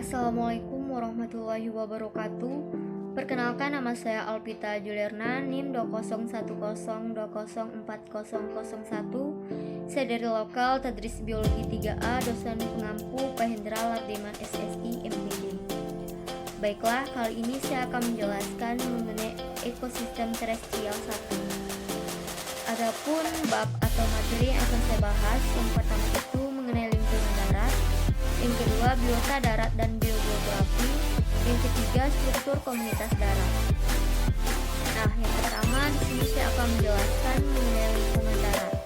Assalamualaikum warahmatullahi wabarakatuh. Perkenalkan, nama saya Alpita Juliarna, NIM 20102040001. Saya dari lokal Tadris Biologi 3A, dosen pengampu Pahendra Lardiman SSI MPD. Baiklah, kali ini saya akan menjelaskan mengenai ekosistem terestrial 1. Adapun bab atau materi yang akan saya bahas, yang pertama itu mengenai lingkungan darat, yang kedua biota darat dan biogeografi, yang ketiga struktur komunitas darat. Nah, yang pertama di sini saya akan menjelaskan mengenai lingkungan darat,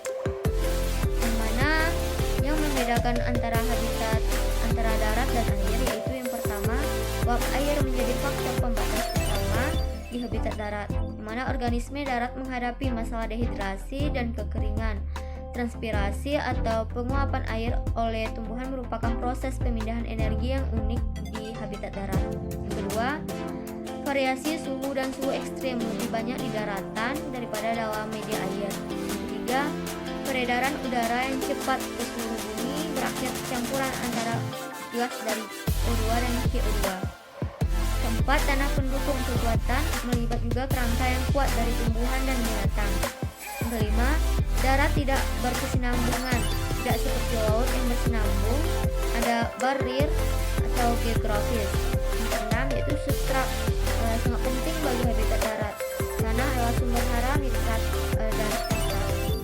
yang mana yang membedakan antara habitat antara darat dan air, yaitu yang pertama, uap air menjadi faktor pembatas utama di habitat darat, di mana organisme darat menghadapi masalah dehidrasi dan kekeringan. Transpirasi atau penguapan air oleh tumbuhan merupakan proses pemindahan energi yang unik di habitat darat. Yang kedua, variasi suhu dan suhu ekstrim lebih banyak di daratan daripada dalam media air. Yang ketiga, peredaran udara yang cepat ke seluruh bumi berakibat campuran antara gas dari O2 dan CO2. Keempat, tanah pendukung kekuatan melibat juga kerangka yang kuat dari tumbuhan dan binatang. Yang kelima, darat tidak berkesinambungan, tidak seperti laut yang bersinambung, ada barir atau geografis. Yang keenam, yaitu substrat sangat penting bagi habitat darat karena adalah sumber hara, nitrat dan fosfat.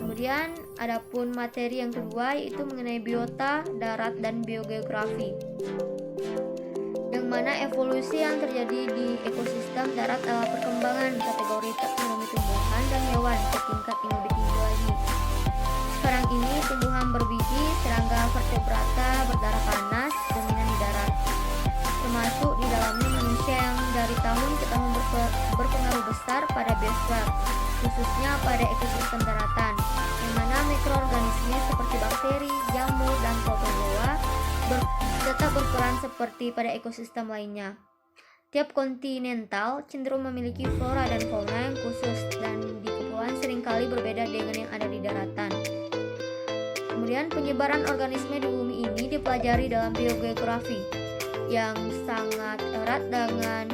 Kemudian adapun materi yang kedua yaitu mengenai biota darat dan biogeografi, yang mana evolusi yang terjadi di ekosistem darat adalah perkembangan kategori taksonomi tumbuhan dan hewan ke tingkat yang lebih tinggi lagi. Sekarang ini tumbuhan berbiji, serangga vertebrata berdarah panas dominan di darat, termasuk di dalamnya manusia yang dari tahun ke tahun berpengaruh besar pada biosfer, khususnya pada ekosistem daratan, yang mana mikroorganisme seperti bakteri, jamur, dan protozoa tetap berperan seperti pada ekosistem lainnya. Tiap kontinental cenderung memiliki flora dan fauna yang khusus, dan di kepulauan seringkali berbeda dengan yang ada di daratan. Kemudian penyebaran organisme di bumi ini dipelajari dalam biogeografi yang sangat erat dengan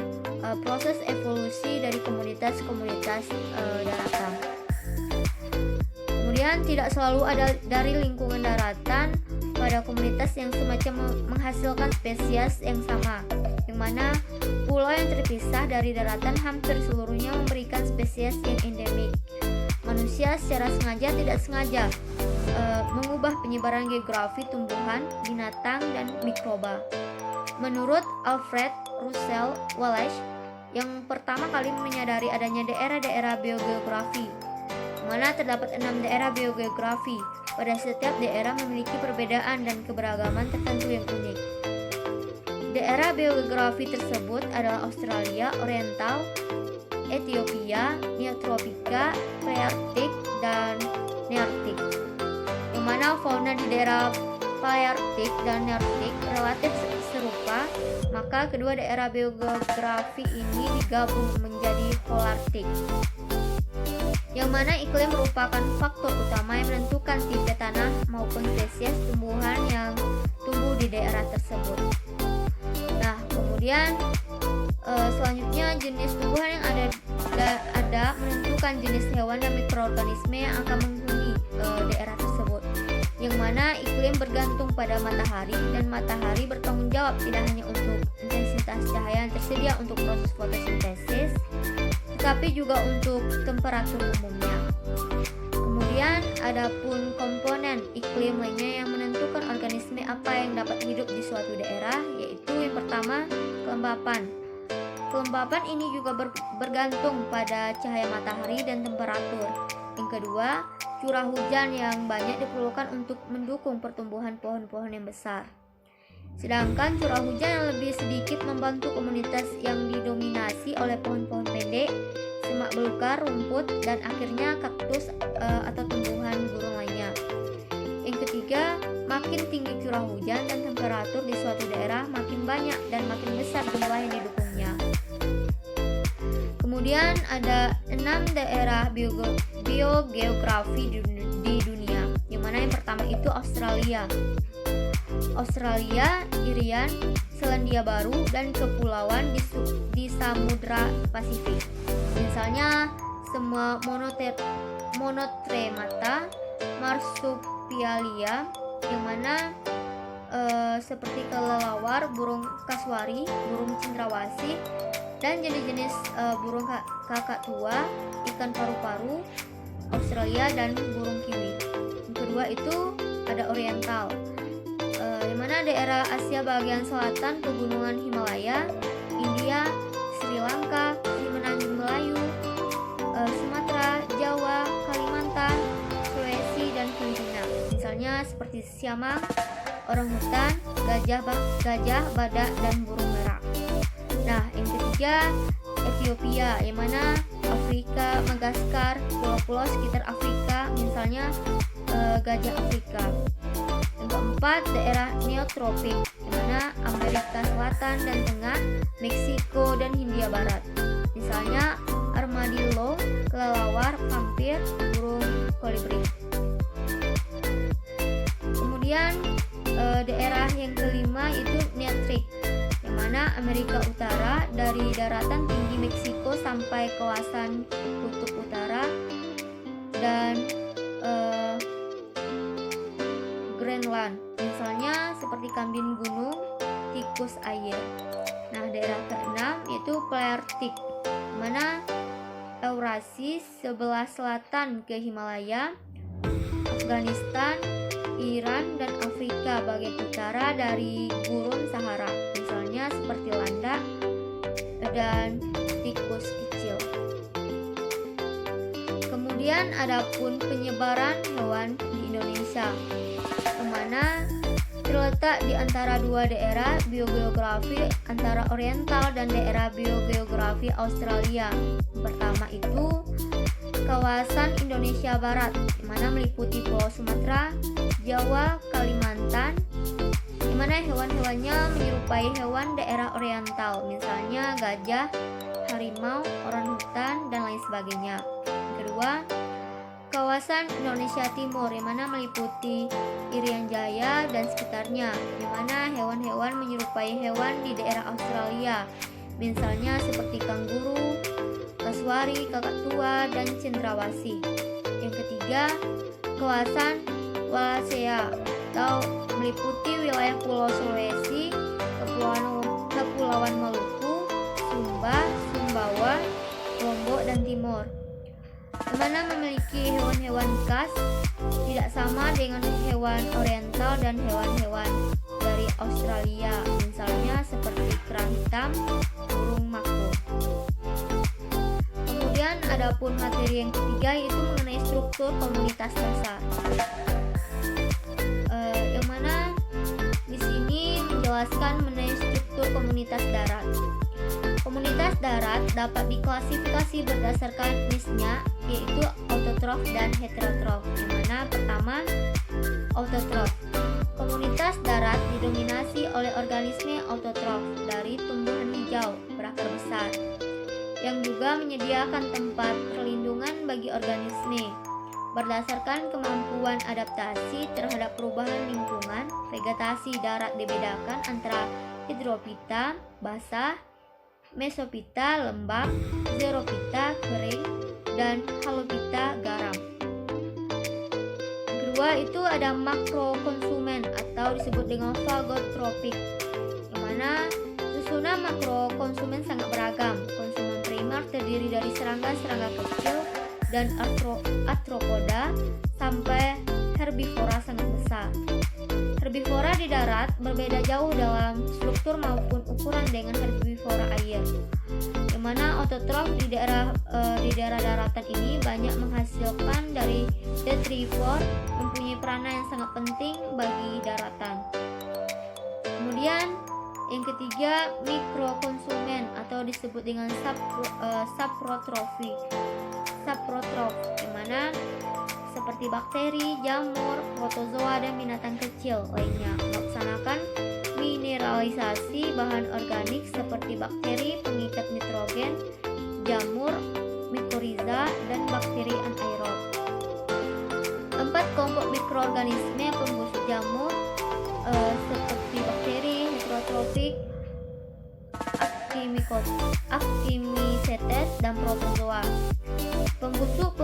proses evolusi dari komunitas-komunitas daratan. Kemudian tidak selalu ada dari lingkungan daratan pada komunitas yang semacam menghasilkan spesies yang sama, yang mana pulau yang terpisah dari daratan hampir seluruhnya memberikan spesies yang endemik. Manusia secara sengaja tidak sengaja mengubah penyebaran geografi tumbuhan, binatang, dan mikroba. Menurut Alfred Russel Wallace, yang pertama kali menyadari adanya daerah-daerah biogeografi, di mana terdapat 6 daerah biogeografi. Pada setiap daerah memiliki perbedaan dan keberagaman tertentu yang unik. Daerah biogeografi tersebut adalah Australia Oriental, Ethiopia, Neotropika, Palearktik, dan Nearktik. Yang mana fauna di daerah Palearktik dan Nearktik relatif serupa, maka kedua daerah biogeografi ini digabung menjadi Polarktik, yang mana iklim merupakan faktor utama yang menentukan tipe tanah maupun spesies tumbuhan yang tumbuh di daerah tersebut. Nah, kemudian selanjutnya jenis tumbuhan yang ada menentukan jenis hewan dan mikroorganisme yang akan menghuni daerah tersebut, yang mana iklim bergantung pada matahari, dan matahari bertanggung jawab tidak hanya untuk intensitas cahaya yang tersedia untuk proses fotosintesis, tetapi juga untuk temperatur umumnya. Kemudian adapun komponen iklim lainnya yang menentukan organisme apa yang dapat hidup di suatu daerah, yaitu yang pertama, kelembapan. Kelembapan ini juga bergantung pada cahaya matahari dan temperatur. Yang kedua, curah hujan yang banyak diperlukan untuk mendukung pertumbuhan pohon-pohon yang besar. Sedangkan curah hujan yang lebih sedikit membantu komunitas yang didominasi oleh pohon-pohon pendek, semak belukar, rumput, dan akhirnya kaktus atau tumbuhan gurun lainnya. Yang ketiga, makin tinggi curah hujan dan temperatur di suatu daerah, makin banyak dan makin besar jumlah yang didukungnya. Kemudian ada 6 daerah biogeografi di dunia, yang mana yang pertama itu Australia. Australia, Irian, Selandia Baru, dan kepulauan di Samudra Pasifik. Misalnya semua monotremata, marsupialia, yang mana seperti kelelawar, burung kasuari, burung cendrawasih, dan jenis-jenis burung kakak tua, ikan paru-paru Australia, dan burung kiwi. Yang kedua itu ada oriental, di mana daerah Asia bagian selatan, pegunungan Himalaya, India, Sri Lanka, Semenanjung Melayu, Sumatera, Jawa, Kalimantan, Sulawesi, dan Filipina. Misalnya seperti siamang, orangutan, gajah, badak, dan burung merak. Nah, yang ketiga Ethiopia, yang mana Afrika, Madagaskar, pulau-pulau sekitar Afrika, misalnya gajah Afrika. Yang keempat daerah neotropik, yang mana Amerika Selatan dan Tengah, Meksiko, dan Hindia Barat. Misalnya armadillo, kelelawar, vampir, burung kolibri. Kemudian daerah yang kelima itu neotrik, yang mana Amerika Utara dari daratan tinggi Meksiko sampai kawasan kutub utara, dan Greenland, misalnya seperti kambing gunung, tikus air. Nah, daerah keenam yaitu Palearktik, mana Eurasia sebelah selatan ke Himalaya, Afghanistan, Iran, dan Afrika bagian utara dari gurun Sahara, misalnya seperti landak dan tikus kecil. Kemudian adapun penyebaran hewan di Indonesia, yang mana terletak di antara dua daerah biogeografi antara oriental dan daerah biogeografi Australia. Pertama itu kawasan Indonesia Barat, di mana meliputi Pulau Sumatera, Jawa, Kalimantan, di mana hewan-hewannya menyerupai hewan daerah oriental, misalnya gajah, harimau, orangutan, dan lain sebagainya. Yang kedua, kawasan Indonesia Timur, yang mana meliputi Irian Jaya dan sekitarnya, di mana hewan-hewan menyerupai hewan di daerah Australia, misalnya seperti kanguru, kasuari, kakak tua, dan cendrawasih. Yang ketiga, kawasan Wallacea atau meliputi wilayah Pulau Sulawesi, Kepulauan Maluku, Sumba, Sumbawa, Lombok, dan Timor, di mana memiliki hewan-hewan khas tidak sama dengan hewan oriental dan hewan-hewan dari Australia, misalnya seperti kerang hitam, burung makmur. Kemudian adapun materi yang ketiga yaitu mengenai struktur komunitas dasar, yang mana di sini menjelaskan mengenai struktur komunitas darat. Komunitas darat dapat diklasifikasi berdasarkan jenisnya, yaitu autotrof dan heterotrof. Yang mana pertama, autotrof. Komunitas darat didominasi oleh organisme autotrof dari tumbuhan hijau berakar besar, yang juga menyediakan tempat perlindungan bagi organisme. Berdasarkan kemampuan adaptasi terhadap perubahan lingkungan, vegetasi darat dibedakan antara hidropita, basah, mesopita, lembab, xeropita, kering, dan halopita, garam. Kedua itu ada makrokonsumen atau disebut dengan fagotropik, yang mana susunan makrokonsumen sangat beragam. Konsumen primer terdiri dari serangga-serangga kecil dan arthropoda sampai herbivora sangat besar. Herbivora di darat berbeda jauh dalam struktur maupun ukuran dengan herbivora air, yang mana autotrof di daerah daratan ini banyak menghasilkan dari detrivor, mempunyai peranan yang sangat penting bagi daratan. Kemudian yang ketiga, mikrokonsumen atau disebut dengan saprotrof, yang mana seperti bakteri, jamur, protozoa, dan binatang kecil lainnya melaksanakan mineralisasi bahan organik seperti bakteri pengikat nitrogen, jamur, mikoriza, dan bakteri anaerob. 4 kelompok mikroorganisme pembusuk jamur seperti bakteri, heterotropik, Actimycetes, dan protozoa. Pembusuk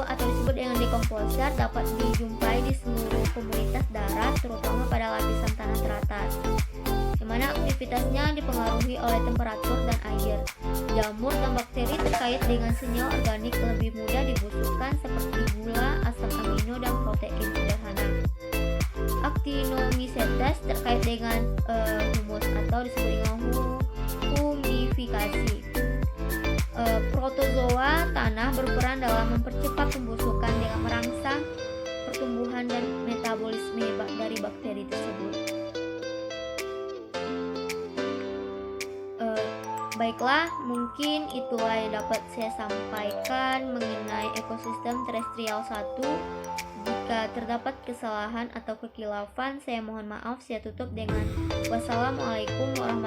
atau disebut dengan dekomposer dapat dijumpai di seluruh komunitas darat, terutama pada lapisan tanah teratas, di mana aktivitasnya dipengaruhi oleh temperatur dan air. Jamur dan bakteri terkait dengan senyawa organik lebih mudah dibusukkan seperti gula, asam amino, dan protein sederhana. Actinomycetes terkait dengan humus atau disebut dengan humifikasi. Protozoa tanah berperan dalam mempercepat pembusukan dengan merangsang pertumbuhan dan metabolisme dari bakteri tersebut. Baiklah, mungkin itulah yang dapat saya sampaikan mengenai ekosistem terestrial 1. Jika terdapat kesalahan atau kekilafan, saya mohon maaf. Saya tutup dengan wassalamualaikum warahmatullahi